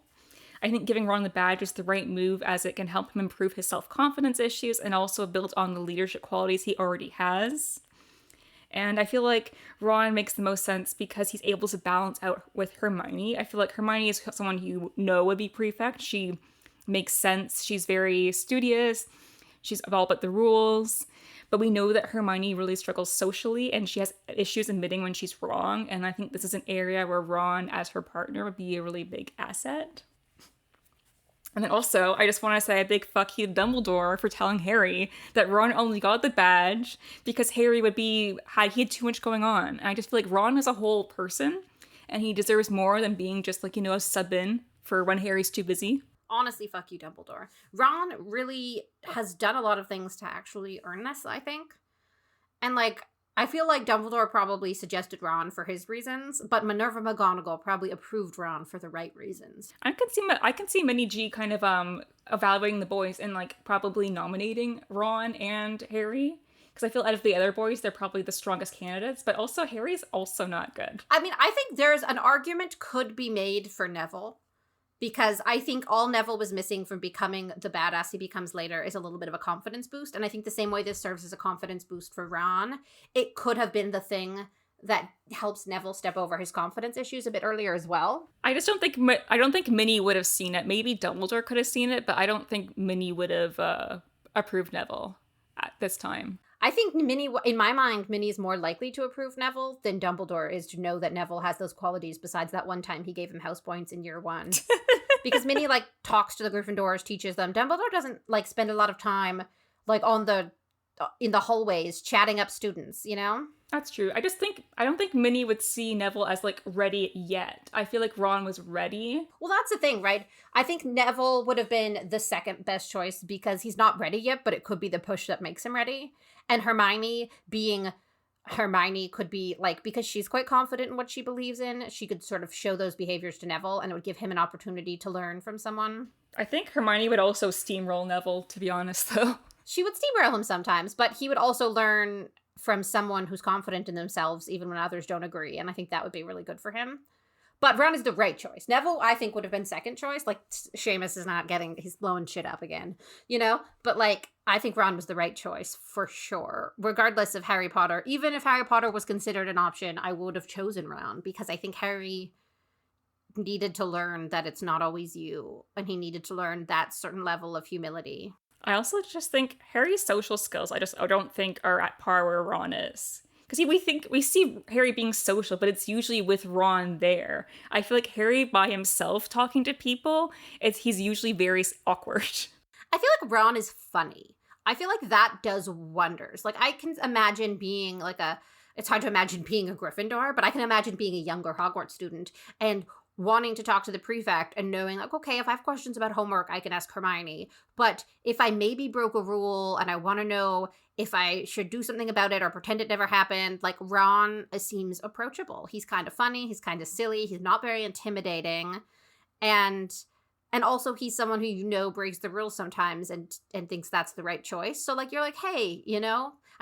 I think giving Ron the badge is the right move, as it can help him improve his self-confidence issues and also build on the leadership qualities he already has. And I feel like Ron makes the most sense because he's able to balance out with Hermione. I feel like Hermione is someone you know would be prefect. She makes sense. She's very studious. She's all about the rules. But we know that Hermione really struggles socially and she has issues admitting when she's wrong. And I think this is an area where Ron, as her partner, would be a really big asset. And then also, I just want to say a big fuck you to Dumbledore for telling Harry that Ron only got the badge because Harry he had too much going on. And I just feel like Ron is a whole person and he deserves more than being just like, a sub-in for when Harry's too busy. Honestly, fuck you, Dumbledore. Ron really has done a lot of things to actually earn this, I think. And I feel like Dumbledore probably suggested Ron for his reasons, but Minerva McGonagall probably approved Ron for the right reasons. I can see Minnie G kind of evaluating the boys and probably nominating Ron and Harry, because I feel out of the other boys they're probably the strongest candidates, but also Harry's also not good. I mean, I think there's an argument could be made for Neville. Because I think all Neville was missing from becoming the badass he becomes later is a little bit of a confidence boost. And I think the same way this serves as a confidence boost for Ron, it could have been the thing that helps Neville step over his confidence issues a bit earlier as well. I don't think Minnie would have seen it. Maybe Dumbledore could have seen it, but I don't think Minnie would have approved Neville at this time. I think Minnie, in my mind, Minnie is more likely to approve Neville than Dumbledore is to know that Neville has those qualities besides that one time he gave him house points in year 1. Because Minnie, talks to the Gryffindors, teaches them. Dumbledore doesn't, spend a lot of time, in the hallways chatting up students, That's true. I don't think Minnie would see Neville as ready yet. I feel like Ron was ready. Well, that's the thing, right? I think Neville would have been the second best choice because he's not ready yet, but it could be the push that makes him ready. And Hermione being Hermione could be because she's quite confident in what she believes in, she could sort of show those behaviors to Neville and it would give him an opportunity to learn from someone. I think Hermione would also steamroll Neville, to be honest, though. She would steamroll him sometimes, but he would also learn from someone who's confident in themselves, even when others don't agree. And I think that would be really good for him. But Ron is the right choice. Neville, I think, would have been second choice. Seamus is not he's blowing shit up again, But, I think Ron was the right choice, for sure. Regardless of Harry Potter. Even if Harry Potter was considered an option, I would have chosen Ron. Because I think Harry needed to learn that it's not always you. And he needed to learn that certain level of humility. I also just think Harry's social skills, I don't think are at par where Ron is. Because we see Harry being social, but it's usually with Ron there. I feel like Harry by himself talking to people, he's usually very awkward. I feel like Ron is funny. I feel like that does wonders. I can imagine being it's hard to imagine being a Gryffindor, but I can imagine being a younger Hogwarts student and wanting to talk to the prefect and knowing okay, if I have questions about homework, I can ask Hermione. But if I maybe broke a rule and I want to know if I should do something about it or pretend it never happened, Ron seems approachable. He's kind of funny. He's kind of silly. He's not very intimidating. And also he's someone who, breaks the rules sometimes and thinks that's the right choice. So you're hey,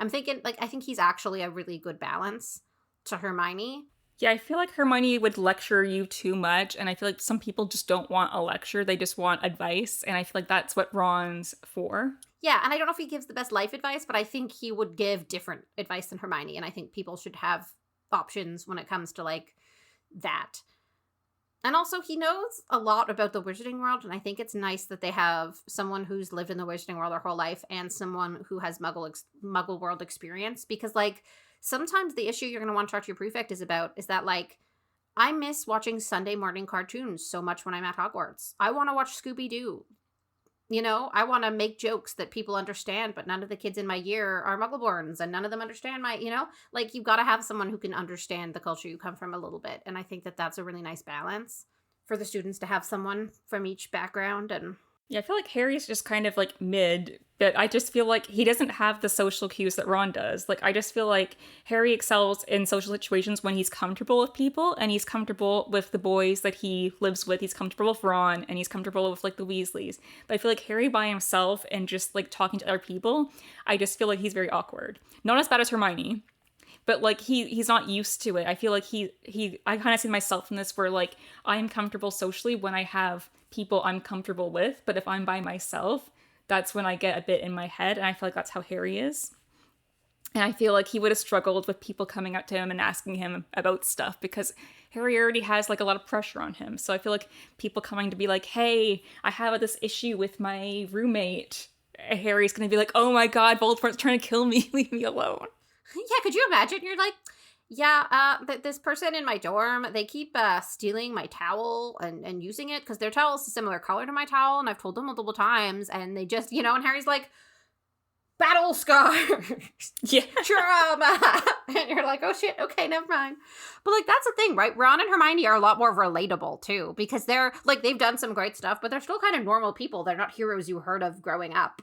I'm thinking I think he's actually a really good balance to Hermione. Yeah, I feel like Hermione would lecture you too much, and I feel like some people just don't want a lecture, they just want advice, and I feel like that's what Ron's for. Yeah, and I don't know if he gives the best life advice, but I think he would give different advice than Hermione, and I think people should have options when it comes to, like, that. And also, he knows a lot about the wizarding world, and I think it's nice that they have someone who's lived in the wizarding world their whole life and someone who has muggle world experience, because, like, sometimes the issue you're going to want to talk to your prefect is that, like, I miss watching Sunday morning cartoons so much when I'm at Hogwarts. I want to watch Scooby-Doo. You know, I want to make jokes that people understand, but none of the kids in my year are Muggleborns, and none of them understand like, you've got to have someone who can understand the culture you come from a little bit. And I think that that's a really nice balance for the students to have someone from each background. And yeah, I feel like Harry's just kind of like mid, but I just feel like he doesn't have the social cues that Ron does. Like, I just feel like Harry excels in social situations when he's comfortable with people, and he's comfortable with the boys that he lives with. He's comfortable with Ron, and he's comfortable with, like, the Weasleys. But I feel like Harry by himself and just, like, talking to other people, I just feel like he's very awkward. Not as bad as Hermione, but, like, he's not used to it. I feel like I kind of see myself in this where, like, I'm comfortable socially when I have people I'm comfortable with, but if I'm by myself, that's when I get a bit in my head, and I feel like that's how Harry is. And I feel like he would have struggled with people coming up to him and asking him about stuff, because Harry already has, like, a lot of pressure on him. So I feel like people coming to be like, hey, I have this issue with my roommate, Harry's gonna be like, oh my god, Voldemort's trying to kill me, leave me alone. yeah, could you imagine? You're like, yeah, this person in my dorm, they keep scstealing my towel and using it because their towel is a similar color to my towel, and I've told them multiple times, and they just, and Harry's like, battle scars, yeah, trauma, and you're like, oh shit, okay, never mind. But, like, that's the thing, right? Ron and Hermione are a lot more relatable too, because they're, like, they've done some great stuff, but they're still kind of normal people. They're not heroes you heard of growing up,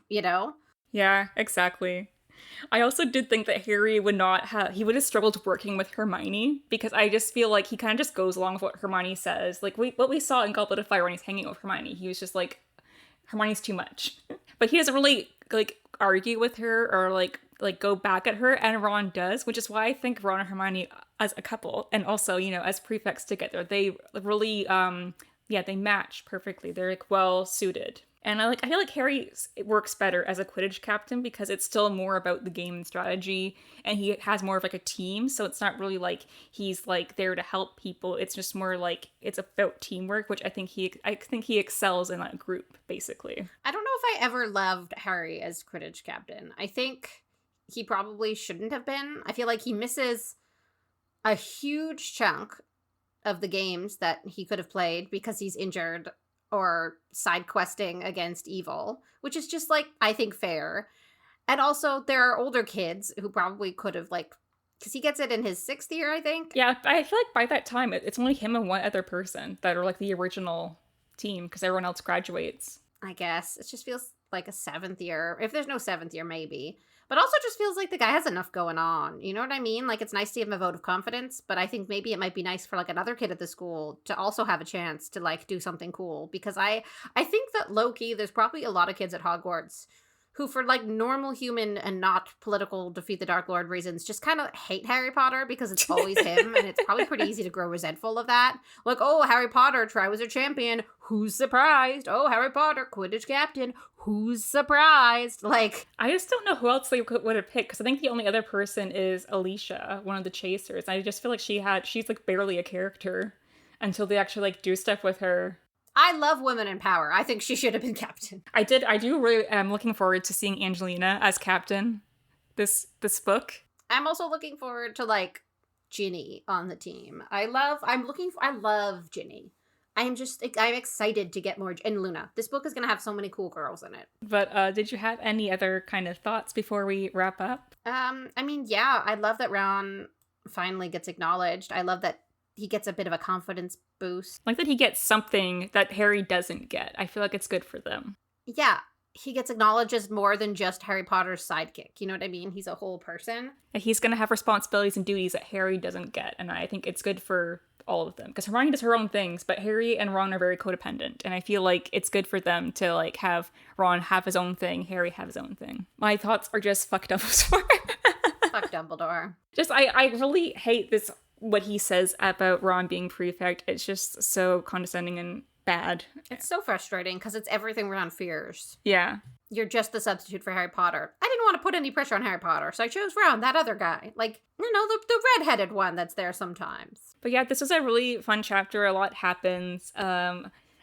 Yeah, exactly. I also did think that Harry would have struggled working with Hermione, because I just feel like he kind of just goes along with what Hermione says. Like, what we saw in Goblet of Fire when he's hanging out with Hermione, he was just like, Hermione's too much. But he doesn't really, like, argue with her or, like go back at her, and Ron does, which is why I think Ron and Hermione as a couple, and also, as prefects together, they really, they match perfectly. They're, like, well suited. And I feel like Harry works better as a Quidditch captain, because it's still more about the game and strategy, and he has more of, like, a team, so it's not really like he's, like, there to help people. It's just more like it's about teamwork, which I think he excels in that group, basically. I don't know if I ever loved Harry as Quidditch captain. I think he probably shouldn't have been. I feel like he misses a huge chunk of the games that he could have played because he's injured or side questing against evil, which is just, like, I think fair. And also, there are older kids who probably could have, like, because he gets it in his 6th year, I think. Yeah, I feel like by that time, it's only him and one other person that are, like, the original team, because everyone else graduates. I guess. It just feels like a 7th year. If there's no 7th year, maybe. But also just feels like the guy has enough going on. You know what I mean? Like, it's nice to give him a vote of confidence, but I think maybe it might be nice for, like, another kid at the school to also have a chance to, like, do something cool. Because I think that low-key, there's probably a lot of kids at Hogwarts who, for, like, normal human and not political defeat the Dark Lord reasons, just kind of hate Harry Potter because it's always him, and it's probably pretty easy to grow resentful of that. Like, oh, Harry Potter, Triwizard Champion, who's surprised? Oh, Harry Potter, Quidditch Captain, who's surprised? Like, I just don't know who else they would have picked, because I think the only other person is Alicia, one of the Chasers. I just feel like she's, like, barely a character until they actually, like, do stuff with her. I love women in power. I think she should have been captain. I do really am looking forward to seeing Angelina as captain this book. I'm also looking forward to, like, Ginny on the team. I love Ginny. I'm excited to get more, and Luna. This book is going to have so many cool girls in it. But did you have any other kind of thoughts before we wrap up? I mean, yeah, I love that Ron finally gets acknowledged. I love that he gets a bit of a confidence boost. Like that he gets something that Harry doesn't get. I feel like it's good for them. Yeah, he gets acknowledged as more than just Harry Potter's sidekick. You know what I mean? He's a whole person. And he's going to have responsibilities and duties that Harry doesn't get. And I think it's good for all of them. Because Hermione does her own things, but Harry and Ron are very codependent. And I feel like it's good for them to, like, have Ron have his own thing, Harry have his own thing. My thoughts are just fucked up. Fuck Dumbledore. I really hate this, what he says about Ron being prefect. It's just so condescending and bad. It's so frustrating because it's everything Ron fears. Yeah. You're just the substitute for Harry Potter. I didn't want to put any pressure on Harry Potter, so I chose Ron, that other guy. Like, you know, the redheaded one that's there sometimes. But yeah, this was a really fun chapter. A lot happens.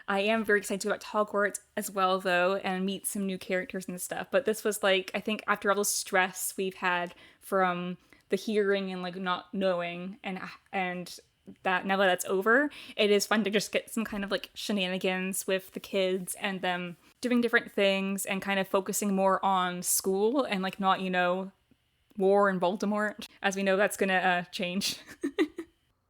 I am very excited to go back to Hogwarts as well, though, and meet some new characters and stuff. But this was like, I think after all the stress we've had from the hearing and like not knowing and that now that that's over, it is fun to just get some kind of like shenanigans with the kids and them doing different things and kind of focusing more on school and like not, you know, war in Voldemort. As we know, that's gonna change.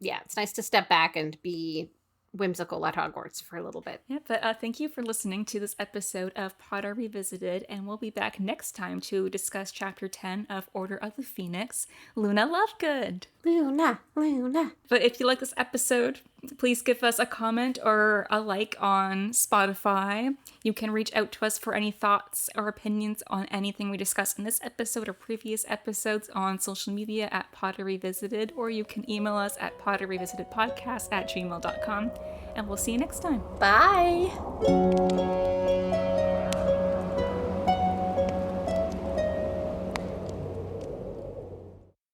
Yeah, it's nice to step back and be whimsical at Hogwarts for a little bit. Yeah, but thank you for listening to this episode of Potter Revisited, and we'll be back next time to discuss Chapter 10 of Order of the Phoenix, Luna Lovegood. Luna, Luna. But if you like this episode, please give us a comment or a like on Spotify. You can reach out to us for any thoughts or opinions on anything we discussed in this episode or previous episodes on social media at Potter Revisited, or you can email us at potterrevisitedpodcast@gmail.com. And we'll see you next time. Bye.